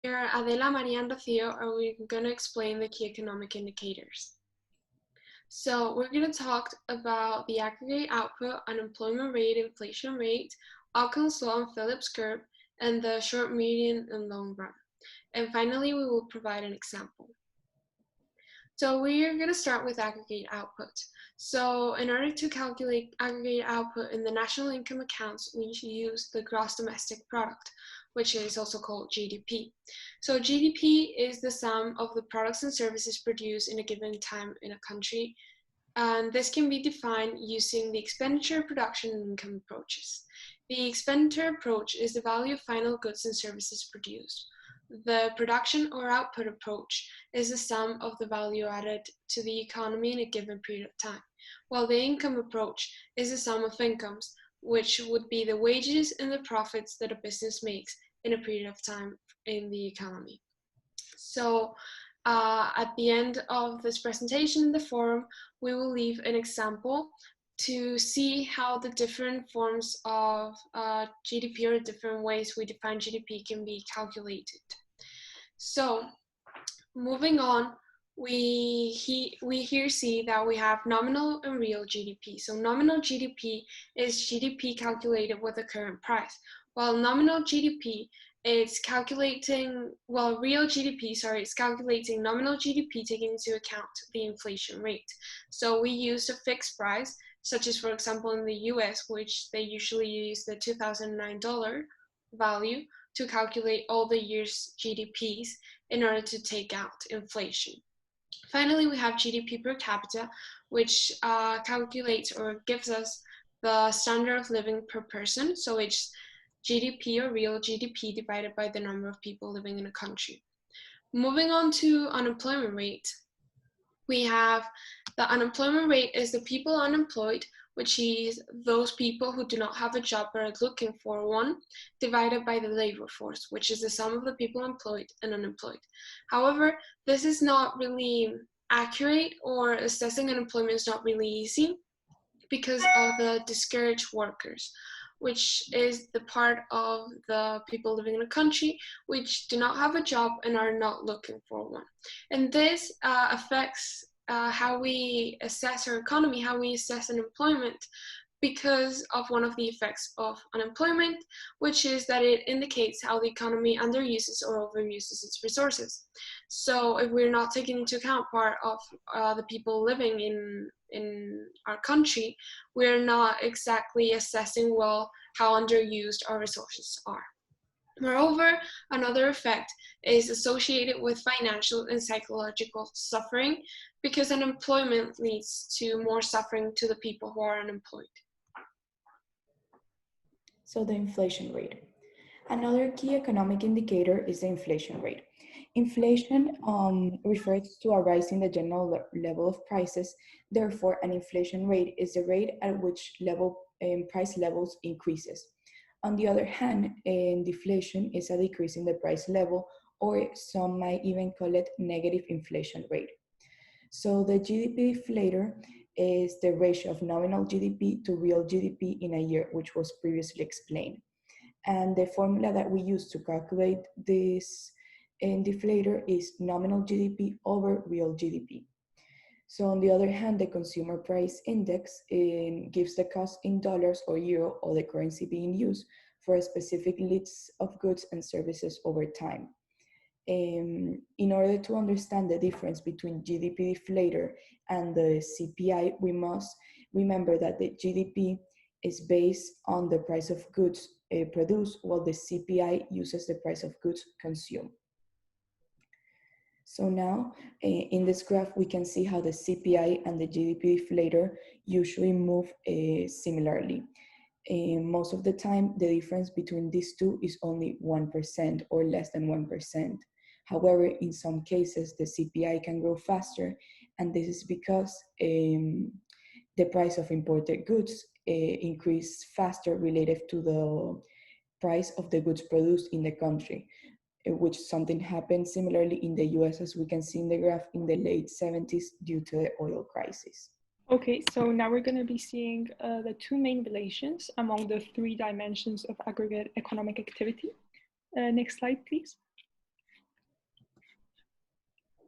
Here, Adela, Maria, and Rocío are going to explain the key economic indicators. So we're going to talk about the aggregate output, unemployment rate, inflation rate, Occam's law and Phillips curve, and the short, medium, and long run. And finally, we will provide an example. So we are going to start with aggregate output. So in order to calculate aggregate output in the national income accounts, we use the gross domestic product, which is also called GDP. So GDP is the sum of the products and services produced in a given time in a country. And this can be defined using the expenditure, production, and income approaches. The expenditure approach is the value of final goods and services produced. The production or output approach is the sum of the value added to the economy in a given period of time, while the income approach is the sum of incomes, which would be the wages and the profits that a business makes in a period of time in the economy. So at the end of this presentation in the forum, we will leave an example to see how the different forms of GDP or different ways we define GDP can be calculated. So moving on, we here see that we have nominal and real GDP. So nominal GDP is GDP calculated with the current price, while nominal GDP it's calculating, well, real GDP, sorry, it's calculating nominal GDP taking into account the inflation rate. So we use a fixed price, such as, for example, in the US, which they usually use the $2009 value to calculate all the year's GDPs in order to take out inflation. Finally, we have GDP per capita, which calculates or gives us the standard of living per person. So it's GDP or real GDP divided by the number of people living in a country. Moving on to unemployment rate, we have the unemployment rate is the people unemployed, which is those people who do not have a job but are looking for one, divided by the labor force, which is the sum of the people employed and unemployed. However, this is not really accurate, or assessing unemployment is not really easy because of the discouraged workers, which is the part of the people living in a country which do not have a job and are not looking for one. And this affects how we assess our economy, how we assess unemployment, because of one of the effects of unemployment, which is that it indicates how the economy underuses or overuses its resources. So if we're not taking into account part of the people living in our country, we're not exactly assessing well how underused our resources are. Moreover, another effect is associated with financial and psychological suffering, because unemployment leads to more suffering to the people who are unemployed. So the inflation rate. Another key economic indicator is the inflation rate. Inflation refers to a rise in the general level of prices. Therefore, an inflation rate is the rate at which price levels increases. On the other hand, deflation is a decrease in the price level, or some might even call it negative inflation rate. So the GDP deflator is the ratio of nominal GDP to real GDP in a year, which was previously explained. And the formula that we use to calculate this deflator is nominal GDP over real GDP. So on the other hand, the consumer price index gives the cost in dollars or euro, or the currency being used for a specific list of goods and services over time. In order to understand the difference between GDP deflator and the CPI, we must remember that the GDP is based on the price of goods produced, while the CPI uses the price of goods consumed. So now, in this graph, we can see how the CPI and the GDP deflator usually move similarly. Most of the time, the difference between these two is only 1% or less than 1%. However, in some cases, the CPI can grow faster, and this is because the price of imported goods increase faster related to the price of the goods produced in the country, which something happened similarly in the US, as we can see in the graph, in the late 70s due to the oil crisis. Okay, so now we're going to be seeing the two main relations among the three dimensions of aggregate economic activity. Next slide, please.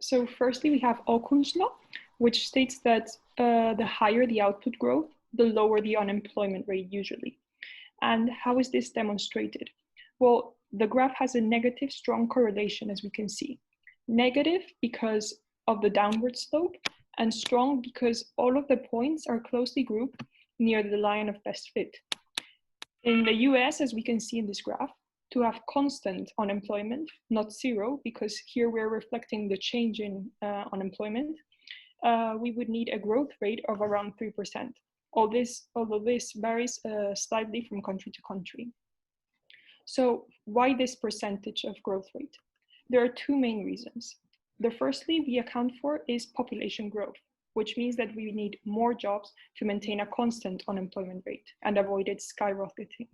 So firstly, we have Okun's law, which states that the higher the output growth, the lower the unemployment rate usually. And how is this demonstrated? Well, the graph has a negative strong correlation, as we can see. Negative because of the downward slope, and strong because all of the points are closely grouped near the line of best fit. In the US, as we can see in this graph, to have constant unemployment, not zero, because here we're reflecting the change in unemployment, we would need a growth rate of around 3%. Although this varies slightly from country to country. So why this percentage of growth rate? There are two main reasons. The firstly we account for is population growth, which means that we need more jobs to maintain a constant unemployment rate and avoid it skyrocketing.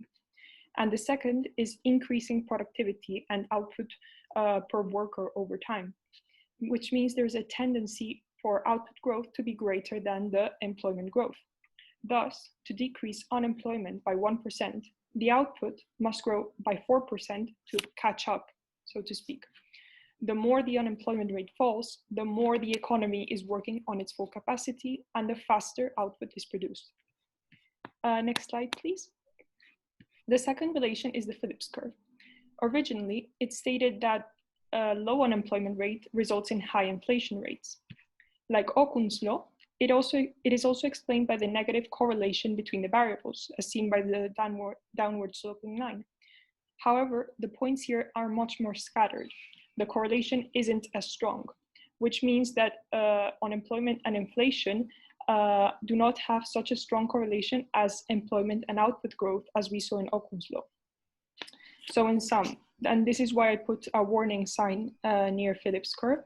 And the second is increasing productivity and output per worker over time, which means there's a tendency for output growth to be greater than the employment growth. Thus, to decrease unemployment by 1%, the output must grow by 4% to catch up, so to speak. The more the unemployment rate falls, the more the economy is working on its full capacity and the faster output is produced. Next slide, please. The second relation is the Phillips curve. Originally, it stated that a low unemployment rate results in high inflation rates. Like Okun's law, it is also explained by the negative correlation between the variables, as seen by the downward sloping line. However, the points here are much more scattered. The correlation isn't as strong, which means that unemployment and inflation do not have such a strong correlation as employment and output growth as we saw in Okun's law. So in sum, and this is why I put a warning sign near Phillips curve,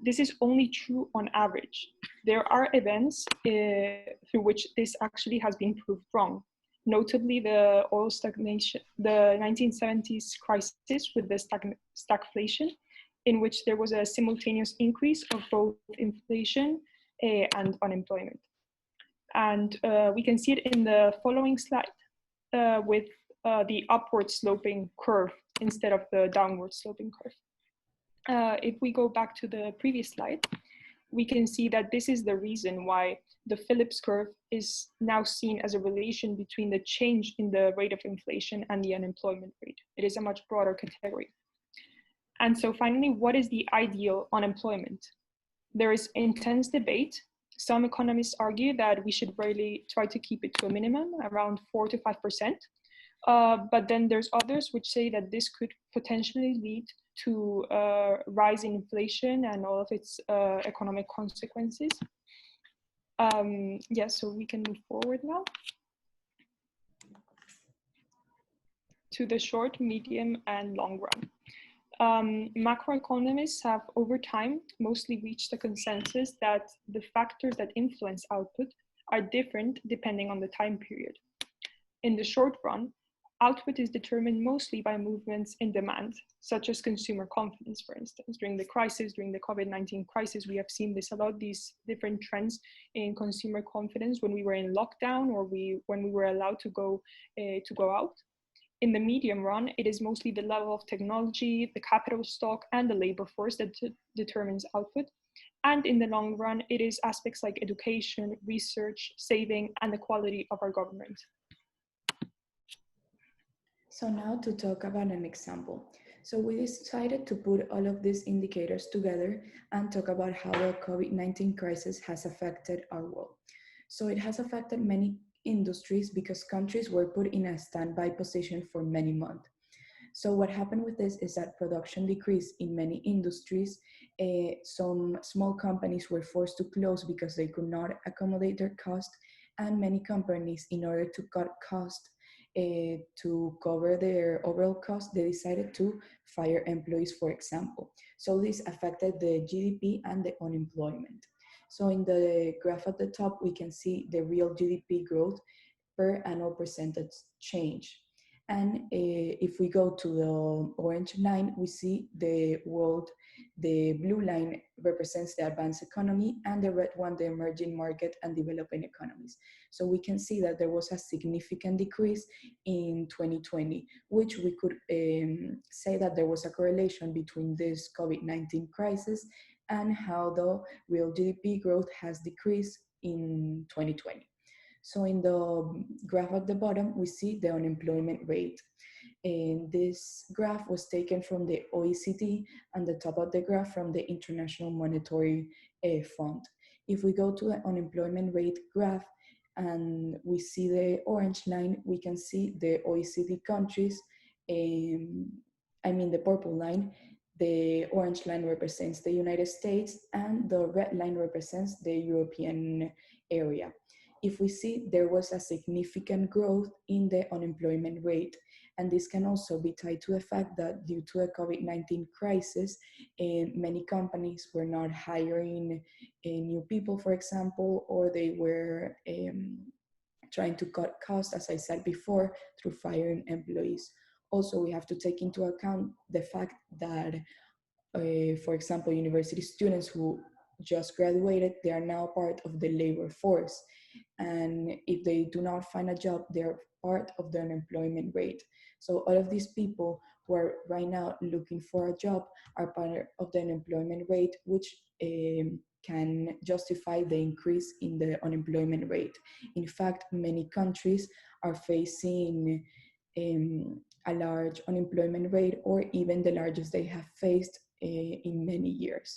this is only true on average. There are events through which this actually has been proved wrong, notably the oil stagnation, the 1970s crisis with the stagflation, in which there was a simultaneous increase of both inflation and unemployment. And we can see it in the following slide with the upward sloping curve instead of the downward sloping curve. If we go back to the previous slide, we can see that this is the reason why the Phillips curve is now seen as a relation between the change in the rate of inflation and the unemployment rate. It is a much broader category. And so finally, what is the ideal unemployment? There is intense debate. Some economists argue that we should really try to keep it to a minimum, around 4 to 5%. But then there's others which say that this could potentially lead to rise in inflation and all of its economic consequences. Yeah, so we can move forward now to the short, medium, and long run. Macroeconomists have over time mostly reached a consensus that the factors that influence output are different depending on the time period. In the short run, output is determined mostly by movements in demand, such as consumer confidence, for instance. During the crisis, during the COVID-19 crisis, we have seen this a lot, these different trends in consumer confidence when we were in lockdown or when we were allowed to go out. In the medium run, it is mostly the level of technology, the capital stock, and the labor force that determines output. And in the long run, it is aspects like education, research, saving, and the quality of our government. So now to talk about an example. So we decided to put all of these indicators together and talk about how the COVID-19 crisis has affected our world. So it has affected many industries because countries were put in a standby position for many months. So what happened with this is that production decreased in many industries. Some small companies were forced to close because they could not accommodate their cost, and many companies, in order to cut cost, to cover their overall cost, they decided to fire employees, for example. So this affected the GDP and the unemployment. So in the graph at the top, we can see the real GDP growth per annual percentage change. And if we go to the orange line, we see the world. The blue line represents the advanced economy, and the red one, the emerging market and developing economies. So we can see that there was a significant decrease in 2020, which we could say that there was a correlation between this COVID-19 crisis and how the real GDP growth has decreased in 2020. So in the graph at the bottom, we see the unemployment rate. And this graph was taken from the OECD, and the top of the graph from the International Monetary Fund. If we go to the unemployment rate graph and we see the orange line, we can see the OECD countries. I mean the purple line. The orange line represents the United States, and the red line represents the European area. If we see there was a significant growth in the unemployment rate, and this can also be tied to the fact that due to the COVID-19 crisis, many companies were not hiring new people, for example, or they were trying to cut costs, as I said before, through firing employees. Also, we have to take into account the fact that, for example, university students who just graduated, they are now part of the labor force. And if they do not find a job, they're part of the unemployment rate. So all of these people who are right now looking for a job are part of the unemployment rate, which can justify the increase in the unemployment rate. In fact, many countries are facing a large unemployment rate, or even the largest they have faced in many years.